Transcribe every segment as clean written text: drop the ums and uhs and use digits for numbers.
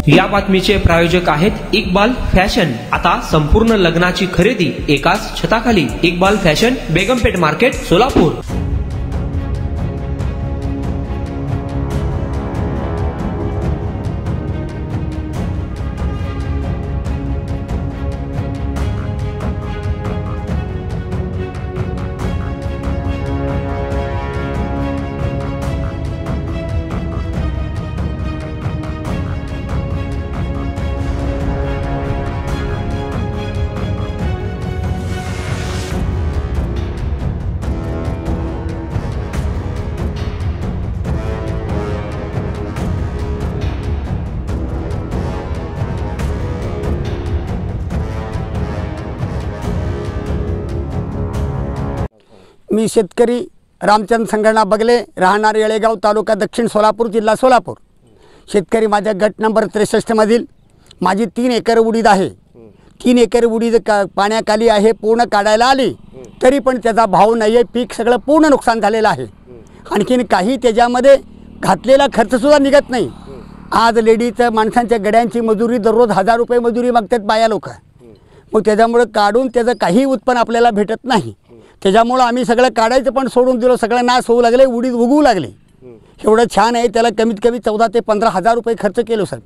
या बातमीचे प्रायोजक आहेत इक्बाल फॅशन। आता संपूर्ण लग्नाची खरेदी एकाच छताखाली। Iqbal fashion, Begumpeth market, Solapur. मी शेतकरी रामचंद्र संगणा बगले, राहणार येळेगाव, तालुका दक्षिण सोलापूर, जिल्हा सोलापूर। शेतकरी माझ्या गट नंबर 63 मधील माझी 3 एकर उडीद आहे। 3 एकर उडीद पाण्याखाली आहे, पूर्ण काढायला आली तरी पण त्याचा भाव नाही आहे। पीक सगळं पूर्ण नुकसान झालेलं आहे। आणखीन काही त्याच्यामध्ये घातलेला खर्च सुद्धा निघत नाही। आज लेडीजचं माणसांच्या गड्यांची मजुरी दररोज 1000 रुपये मजुरी मागतात बाया लोक। मग त्याच्यामुळे काढून त्याचं काही उत्पन्न आपल्याला भेटत नाही। त्याच्यामुळे आम्ही सगळं काढायचं पण सोडून दिलं, सगळं नाश होऊ लागले, उडीद उगवू लागले। एवढं छान आहे, त्याला कमीत कमी 14 ते 15,000 रुपये खर्च केलो सर।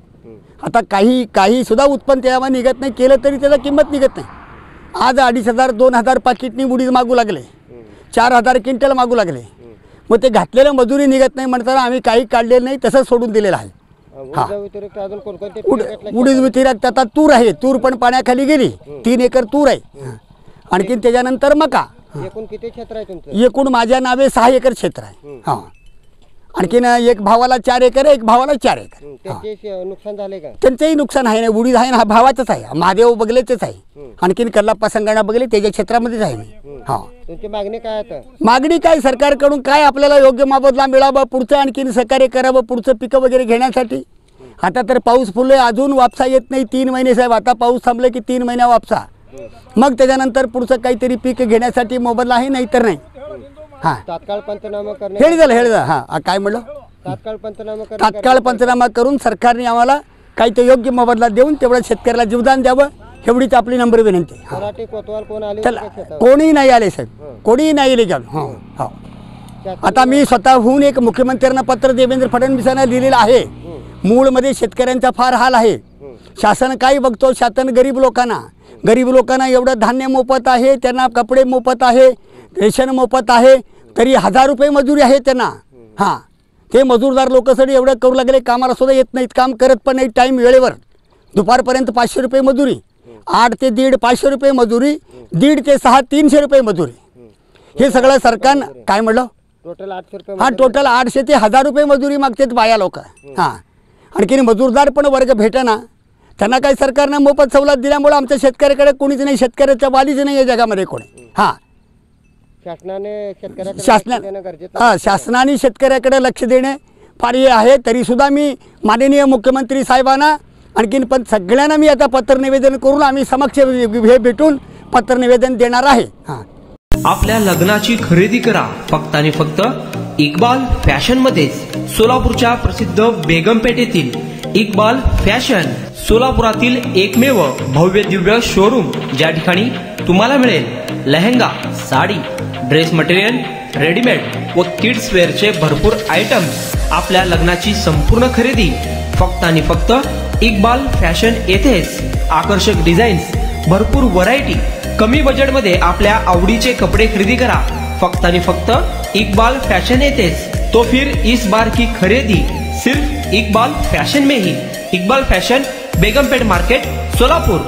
आता काही सुद्धा उत्पन्न त्यामध्ये निघत नाही, केलं तरी त्याला किंमत निघत नाही। आज 2,500 2,000 पाकिटनी उडीद मागू लागले, 4,000 क्विंटल मागू लागले। मग ते घातलेलं मजुरी निघत नाही म्हणताना आम्ही काही काढलेलं नाही, तसंच सोडून दिलेलं आहे। उडीद व्यतिरिक्त आता तूर आहे, तूर पण पाण्याखाली गेली। 3 एकर तूर आहे, आणखीन त्याच्यानंतर मका। एकूण किती क्षेत्र आहे तुमचं? एकूण माझ्या नावे 6 एकर क्षेत्र आहे। हां, आणखीन एक भावाला 4 एकर, एक भावाला 4 एकर। त्याचे नुकसान झाले का? त्यांचंही नुकसान आहे ना, उडीद आहे ना, हा भावाचंच आहे, महादेव बगलेचंच आहे। आणखीन कल्लाप्पा संगणा बगले त्याच्या क्षेत्रामध्येच आहे मी। हां, तुमची मागणी काय आता? मागणी काय, सरकारकडून काय आपल्याला योग्य मोबदला मिळावा, पुढचं आणखीन सहकार्य करावं, पुढचं पिकं वगैरे घेण्यासाठी। आता तर पाऊस फुले, अजून वापसा येत नाही। 3 महिने साहेब, आता पाऊस थांबले की 3 महिना वापसा, मग त्याच्यानंतर पुढचं काहीतरी पीक घेण्यासाठी मोबदला आहे, नाही तर नाही। हां, तात्काळ पंचनामा करणे हेळ झालं। हां, काय म्हणलं? तात्काळ पंचनामा करून सरकारने आम्हाला काही ते योग्य मोबदला देऊन तेवढं शेतकऱ्याला जीवदान द्यावं, एवढीच आपली नम्र विनंती। कोणीही नाही आले साहेब, कोणीही नाही आले का? हो हो, आता मी स्वतःहून एक मुख्यमंत्र्यांना पत्र देवेंद्र फडणवीसांना लिहिलेलं आहे। मूळमध्ये शेतकऱ्यांचा फार हाल आहे। शासन काय बघतो, शासन गरीब लोकांना एवढं धान्य मोफत आहे, त्यांना कपडे मोफत आहे, रेशन मोफत आहे, तरी 1000 रुपये मजुरी आहे त्यांना। हां, ते मजूरदार लोक सगळे एवढं करू लागले, कामाला सुद्धा येत नाहीत, काम करत पण नाही टाईम वेळेवर। दुपारपर्यंत 500 रुपये मजुरी, 8 ते 1.5 500 रुपये मजुरी, 1.5 ते 6 300 रुपये मजुरी। हे सगळं सरकार काय म्हणलं, टोटल 800 रुपये। हां, टोटल 800 ते 1000 रुपये मजुरी मागतात बाया लोक। हां, आणखीन मजूरदार पण वर्ग भेटेना, त्यांना काही सरकारनं मोफत सवलत दिल्यामुळे आमच्या शेतकऱ्याकडे कोणीच नाही, शेतकऱ्याच्या वालीच नाही या जगामध्ये कोणी। हां, शासनाने शेतकऱ्याकडे लक्ष देणे फार हे आहे। तरी सुद्धा मी माननीय मुख्यमंत्री साहेबांना आणखीन पण सगळ्यांना मी आता पत्र निवेदन करून आम्ही समक्ष हे भेटून पत्र निवेदन देणार आहे। हां, आपल्या लग्नाची खरेदी करा फक्त आणि फक्त इक्बाल फॅशन मध्ये। सोलापूरच्या प्रसिद्ध बेगमपेठ येथील इक्बाल फॅशन सोलापुरातील एकमेव भव्य दिव्य शोरूम, ज्या ठिकाणी तुम्हाला मिळेल lehenga, sari, dress material, readymade व किड्स वेअरचे भरपूर आयटम्स। आपल्या लग्नाची संपूर्ण खरेदी फक्त आणि फक्त इक्बाल फॅशन येथेच। आकर्षक डिझाईन्स, भरपूर व्हरायटी, कमी बजेटमध्ये आपल्या आवडीचे कपडे खरेदी करा फक्त आणि फक्त इक्बाल फॅशन येथेच। तो फिर इस बार की खरेदी सिर्फ इक्बाल फैशन में ही। Iqbal fashion, Begumpeth market, Solapur.